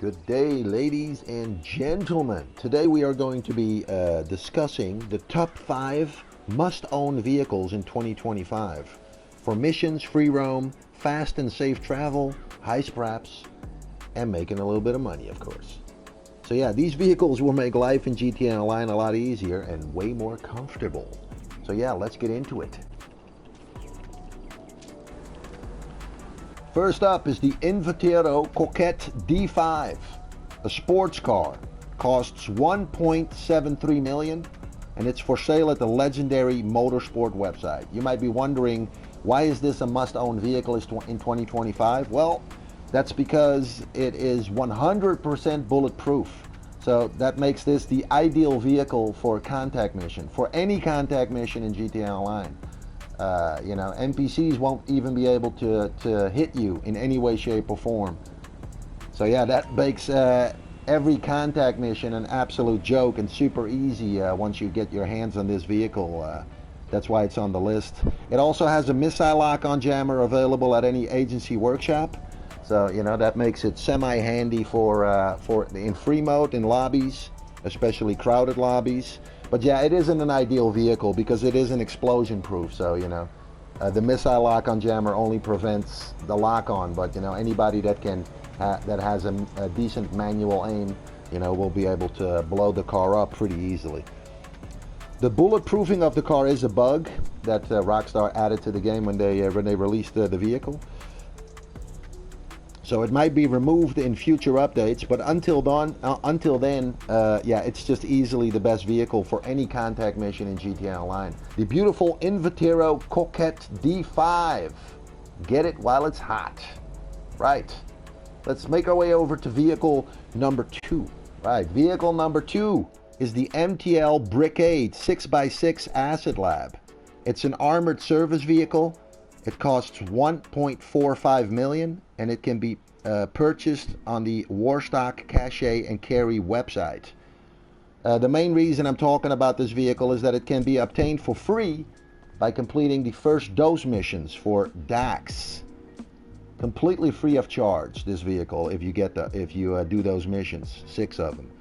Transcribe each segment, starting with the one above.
Good day, ladies and gentlemen. Today we are going to be discussing the top 5 must-own vehicles in 2025 for missions, free roam, fast and safe travel, heist perhaps, and making a little bit of money, of course. So yeah, these vehicles will make life in GTA Online a lot easier and way more comfortable. So yeah, let's get into it. First up is the MTL Coupe D5, a sports car. Costs 1.73 million and it's for sale at the legendary motorsport website. You might be wondering, why is this a must-own vehicle in 2025? Well, that's because it is 100% bulletproof. So that makes this the ideal vehicle for a contact mission, for any contact mission in GTA Online. NPCs won't even be able to hit you in any way, shape, or form. So yeah, that makes every contact mission an absolute joke and super easy once you get your hands on this vehicle. That's why it's on the list. It also has a missile lock-on jammer available at any agency workshop. So that makes it semi-handy for in free mode in lobbies, especially crowded lobbies. But yeah, it isn't an ideal vehicle because it isn't explosion proof. So the missile lock-on jammer only prevents the lock-on, but anybody that has a decent manual aim, will be able to blow the car up pretty easily. The bulletproofing of the car is a bug that Rockstar added to the game when they released the vehicle. So it might be removed in future updates, but until then, it's just easily the best vehicle for any contact mission in GTA Online. The beautiful MTL Coupe D5. Get it while it's hot. Right. Let's make our way over to vehicle number 2. Right. Vehicle number 2 is the MTL Briade 6x6 Asset Lab. It's an armored service vehicle. It costs 1.45 million and it can be purchased on the Warstock Cache and Carry website. The main reason I'm talking about this vehicle is that it can be obtained for free by completing the first dose missions for Dax. Completely free of charge, this vehicle, if you do those missions, 6 of them.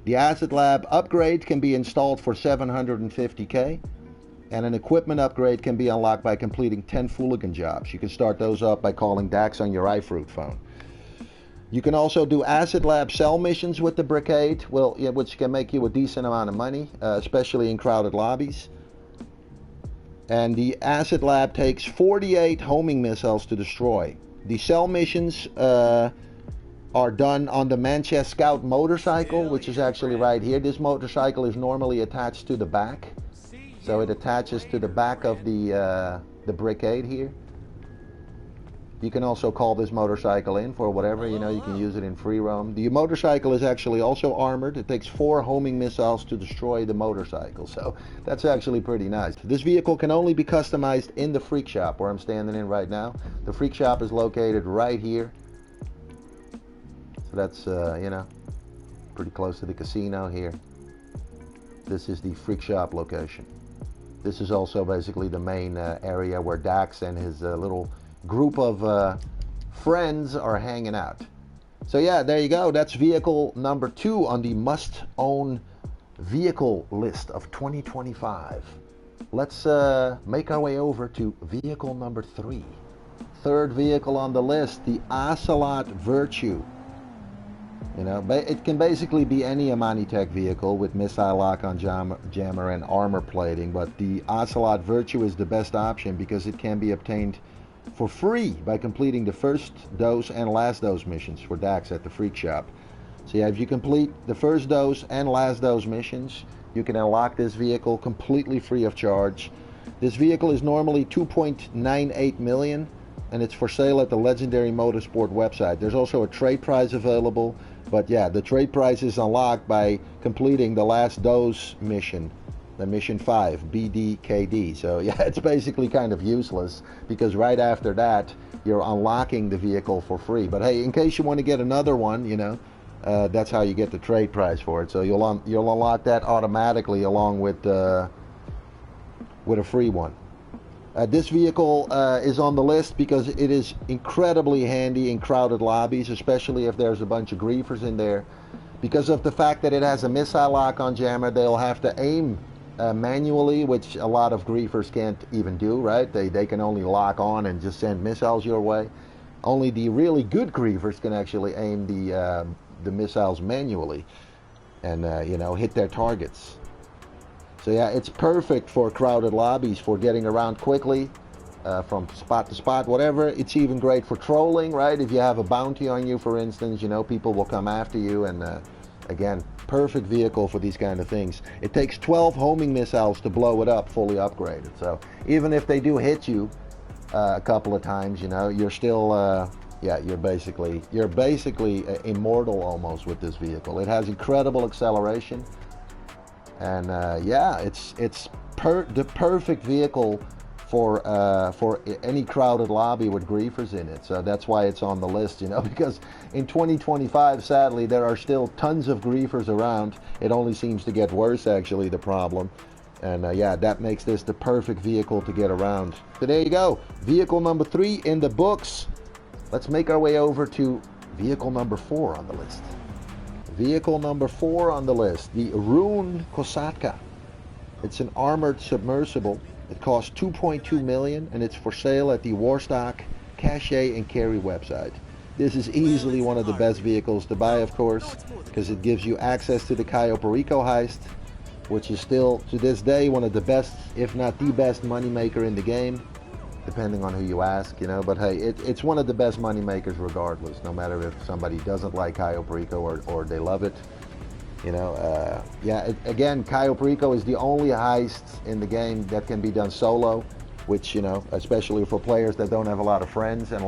The Asset Lab upgrade can be installed for 750k. And an equipment upgrade can be unlocked by completing 10 Fooligan jobs. You can start those up by calling Dax on your iFruit phone. You can also do Asset Lab cell missions with the Briade, which can make you a decent amount of money, especially in crowded lobbies. And the Asset Lab takes 48 homing missiles to destroy. The cell missions are done on the Manchester Scout motorcycle, which is actually right here. This motorcycle is normally attached to the back. So it attaches to the back of the Briade here. You can also call this motorcycle in for whatever, you can use it in free roam. The motorcycle is actually also armored. It takes 4 homing missiles to destroy the motorcycle. So that's actually pretty nice. This vehicle can only be customized in the Freak Shop where I'm standing in right now. The Freak Shop is located right here. So that's, pretty close to the casino here. This is the Freak Shop location. This is also basically the main area where Dax and his little group of friends are hanging out. So yeah, there you go. That's vehicle number 2 on the must-own vehicle list of 2025. Let's make our way over to vehicle number 3. Third vehicle on the list, the Ocelot Virtue. It can basically be any Amanitech vehicle with missile lock-on jammer and armor plating, but the Ocelot Virtue is the best option because it can be obtained for free by completing the first dose and last dose missions for Dax at the Freak Shop. So yeah, if you complete the first dose and last dose missions, you can unlock this vehicle completely free of charge. This vehicle is normally 2.98 million and it's for sale at the legendary motorsport website. There's also a trade price available. But yeah, the trade price is unlocked by completing the last dose mission, the mission 5, BDKD. So yeah, it's basically kind of useless because right after that, you're unlocking the vehicle for free. But hey, in case you want to get another one, that's how you get the trade price for it. So you'll unlock that automatically along with a free one. This vehicle is on the list because it is incredibly handy in crowded lobbies, especially if there's a bunch of griefers in there. Because of the fact that it has a missile lock on jammer, they'll have to aim manually, which a lot of griefers can't even do, right? They can only lock on and just send missiles your way. Only the really good griefers can actually aim the missiles manually and you know, hit their targets. So yeah, it's perfect for crowded lobbies, for getting around quickly from spot to spot, whatever. It's even great for trolling, right? If you have a bounty on you, for instance, you know, people will come after you, and again, perfect vehicle for these kind of things. It takes 12 homing missiles to blow it up fully upgraded. So even if they do hit you a couple of times, you know, you're still yeah, you're basically immortal almost with this vehicle. It has incredible acceleration. And yeah, it's the perfect vehicle for any crowded lobby with griefers in it. So that's why it's on the list, you know, because in 2025, sadly, there are still tons of griefers around. It only seems to get worse, actually, the problem. And yeah, that makes this the perfect vehicle to get around. So there you go, vehicle number 3 in the books. Let's make our way over to vehicle number 4 on the list. Vehicle number 4 on the list, the Rune Kosatka. It's an armored submersible. It costs 2.2 million and it's for sale at the Warstock Cache and Carry website. This is easily one of the best vehicles to buy, of course, because it gives you access to the Cayo Perico Heist, which is still to this day one of the best, if not the best, moneymaker in the game, depending on who you ask, you know. But hey, it's one of the best money makers regardless, no matter if somebody doesn't like Cayo Perico or they love it, you know. Yeah, again, Cayo Perico is the only heist in the game that can be done solo, which, you know, especially for players that don't have a lot of friends and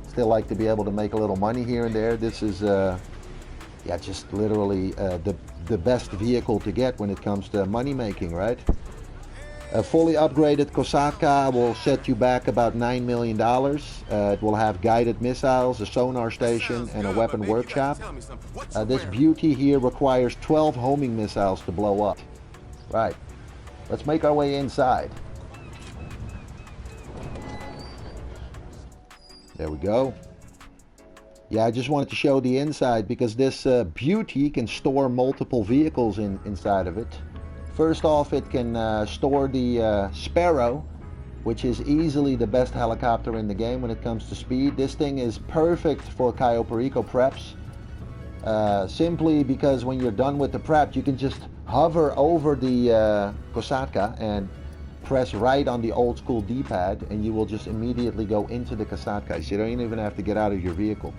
still like to be able to make a little money here and there. This is yeah, just literally the best vehicle to get when it comes to money making, right? A fully upgraded Kosatka will set you back about $9 million. It will have guided missiles, a sonar station, and a weapon workshop. This beauty here requires 12 homing missiles to blow up. Right, let's make our way inside. There we go. Yeah, I just wanted to show the inside because this beauty can store multiple vehicles inside of it. First off, it can store the Sparrow, which is easily the best helicopter in the game when it comes to speed. This thing is perfect for Cayo Perico preps, simply because when you're done with the prep, you can just hover over the Kosatka and press right on the old school D-pad, and you will just immediately go into the Kosatka. So you don't even have to get out of your vehicle.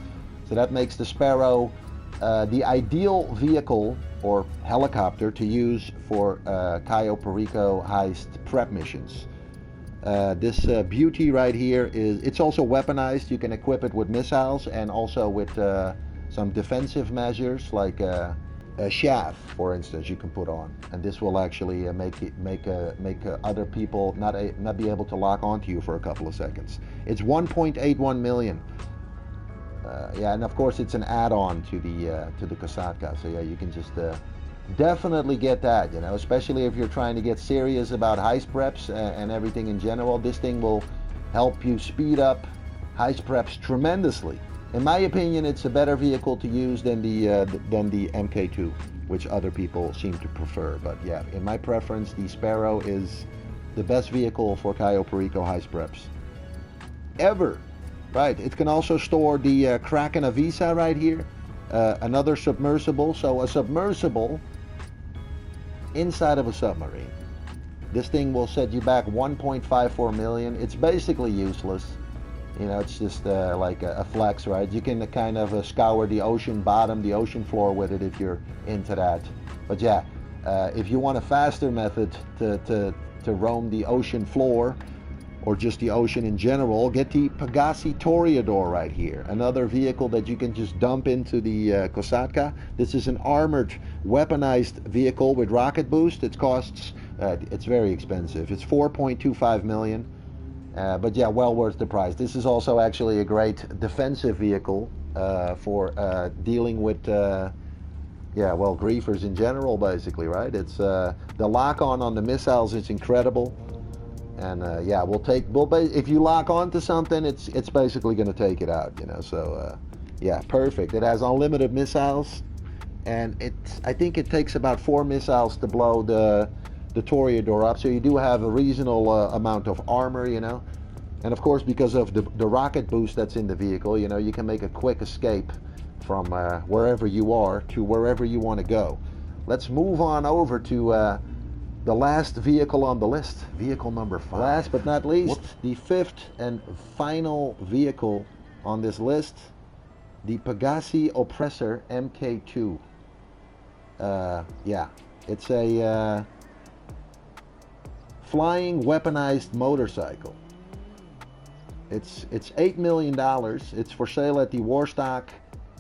So that makes the Sparrow the ideal vehicle or helicopter to use for Cayo Perico heist prep missions. This beauty right here it's also weaponized. You can equip it with missiles and also with some defensive measures like a shaft, for instance, you can put on, and this will actually make other people not be able to lock onto you for a couple of seconds. It's 1.81 million. Yeah, and of course it's an add-on to the Kosatka, so yeah, you can just definitely get that, you know, especially if you're trying to get serious about heist preps and everything in general. This thing will help you speed up heist preps tremendously. In my opinion, it's a better vehicle to use than the MK2, which other people seem to prefer. But yeah, in my preference, the Sparrow is the best vehicle for Cayo Perico heist preps ever. Right, it can also store the Kraken Avisa right here, another submersible. So a submersible inside of a submarine. This thing will set you back 1.54 million. It's basically useless. You know, it's just like a flex, right? You can kind of scour the ocean bottom, the ocean floor with it if you're into that. But yeah, if you want a faster method to roam the ocean floor, or just the ocean in general, get the Pegasi Toreador right here. Another vehicle that you can just dump into the Kosatka. This is an armored, weaponized vehicle with rocket boost. It costs, it's very expensive. It's 4.25 million. But yeah, well worth the price. This is also actually a great defensive vehicle for dealing with, yeah, well, griefers in general, basically, right? It's the lock-on the missiles is incredible. And yeah, if you lock onto something, it's basically going to take it out, you know. So yeah, perfect. It has unlimited missiles, and I think it takes about 4 missiles to blow the Toreador up. So you do have a reasonable amount of armor, you know. And of course, because of the rocket boost that's in the vehicle, you know, you can make a quick escape from wherever you are to wherever you want to go. Let's move on over to the last vehicle on the list, vehicle number 5. Last but not least, the 5th and final vehicle on this list, the Pegassi Oppressor MK2. Yeah, it's a flying weaponized motorcycle. It's $8 million. It's for sale at the Warstock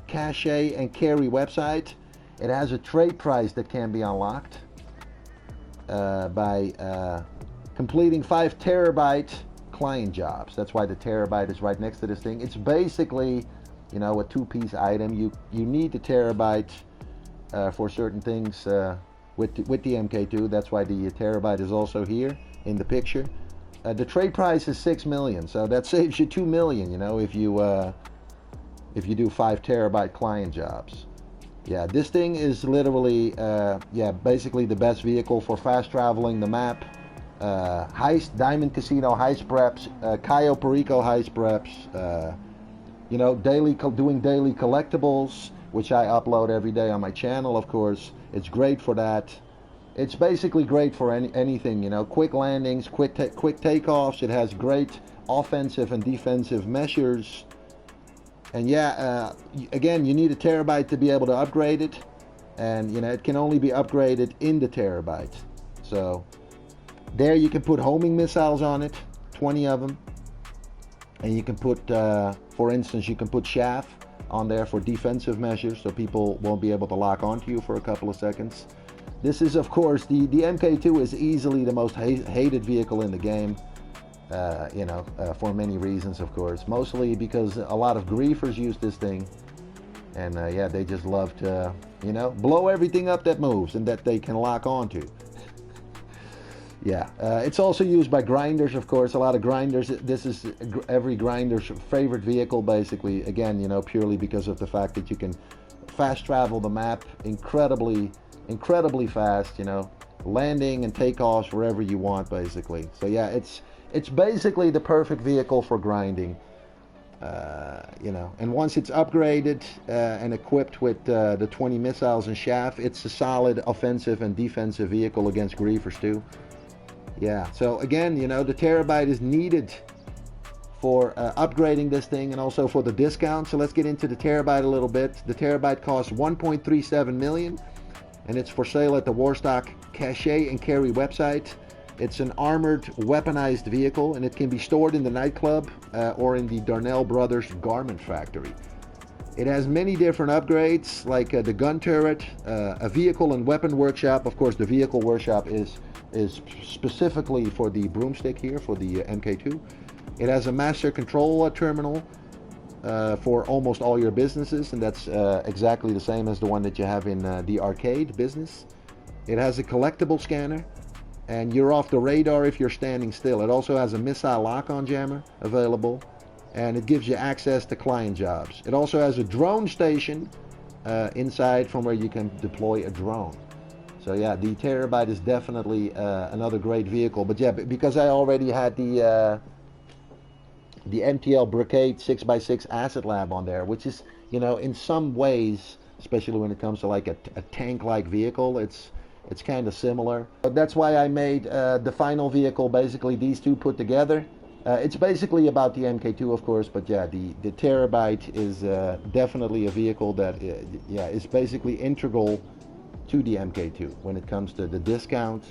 Cache and Carry website. It has a trade price that can be unlocked by completing 5 terabyte client jobs. That's why the terabyte is right next to this thing. It's basically, you know, a 2-piece item. You need the terabyte for certain things with the MK2. That's why the terabyte is also here in the picture. The trade price is $6 million, so that saves you $2 million, you know, if you do 5 terabyte client jobs. Yeah, this thing is literally, yeah, basically the best vehicle for fast traveling the map. Heist, Diamond Casino heist preps, Cayo Perico heist preps, you know, doing daily collectibles, which I upload every day on my channel, of course. It's great for that. It's basically great for anything, you know, quick landings, quick takeoffs. It has great offensive and defensive measures. And yeah, again, you need a terabyte to be able to upgrade it. And, you know, it can only be upgraded in the terabyte. So there you can put homing missiles on it, 20 of them. And you can put, for instance, you can put chaff on there for defensive measures, so people won't be able to lock onto you for a couple of seconds. This is, of course, the MK2 is easily the most hated vehicle in the game. You know, for many reasons, of course. Mostly because a lot of griefers use this thing. And yeah, they just love to, you know, blow everything up that moves and that they can lock onto. Yeah, it's also used by grinders, of course. A lot of grinders. This is every grinder's favorite vehicle, basically. Again, you know, purely because of the fact that you can fast travel the map incredibly fast, you know, landing and takeoffs wherever you want, basically. So yeah, it's basically the perfect vehicle for grinding, you know. And once it's upgraded and equipped with the 20 missiles and chaff, it's a solid offensive and defensive vehicle against griefers too. Yeah, so again, you know, the terabyte is needed for upgrading this thing and also for the discount. So let's get into the terabyte a little bit. The terabyte costs $1.37 million, and it's for sale at the Warstock Cache and Carry website. It's an armored, weaponized vehicle, and it can be stored in the nightclub or in the Darnell Brothers garment factory. It has many different upgrades, like the gun turret, a vehicle and weapon workshop. Of course, the vehicle workshop is specifically for the broomstick here, for the MK2. It has a master control terminal for almost all your businesses, and that's exactly the same as the one that you have in the arcade business. It has a collectible scanner, and you're off the radar if you're standing still. It also has a missile lock-on jammer available, and it gives you access to client jobs. It also has a drone station inside from where you can deploy a drone. So yeah, the terabyte is definitely another great vehicle. But yeah, because I already had the MTL Briade 6x6 Asset Lab on there, which is, you know, in some ways, especially when it comes to like a tank-like vehicle, it's kind of similar. But that's why I made the final vehicle, basically these two put together. It's basically about the MK2, of course, but yeah, the terabyte is definitely a vehicle that yeah, is basically integral to the MK2 when it comes to the discount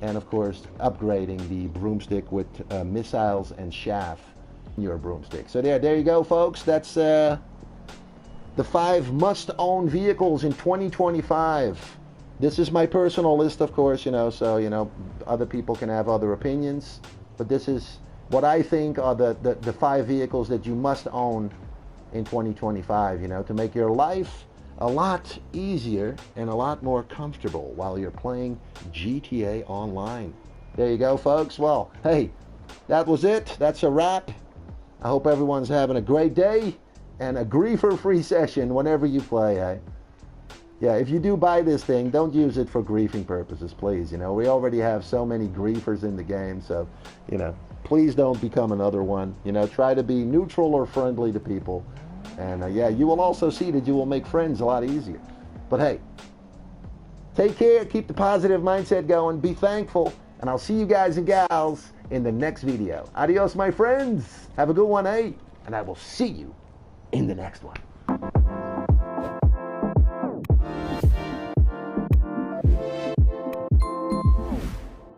and, of course, upgrading the broomstick with missiles and chaff in your broomstick. So there you go, folks. That's the 5 must-own vehicles in 2025. This is my personal list, of course, you know, so, you know, other people can have other opinions, but this is what I think are the 5 vehicles that you must own in 2025, you know, to make your life a lot easier and a lot more comfortable while you're playing GTA Online. There you go, folks. Well, hey, that was it. That's a wrap. I hope everyone's having a great day and a griefer-free session whenever you play, eh? Yeah, if you do buy this thing, don't use it for griefing purposes, please. You know, we already have so many griefers in the game, so, you know, please don't become another one. You know, try to be neutral or friendly to people. And, yeah, you will also see that you will make friends a lot easier. But, hey, take care, keep the positive mindset going, be thankful, and I'll see you guys and gals in the next video. Adios, my friends. Have a good one, eh? And I will see you in the next one.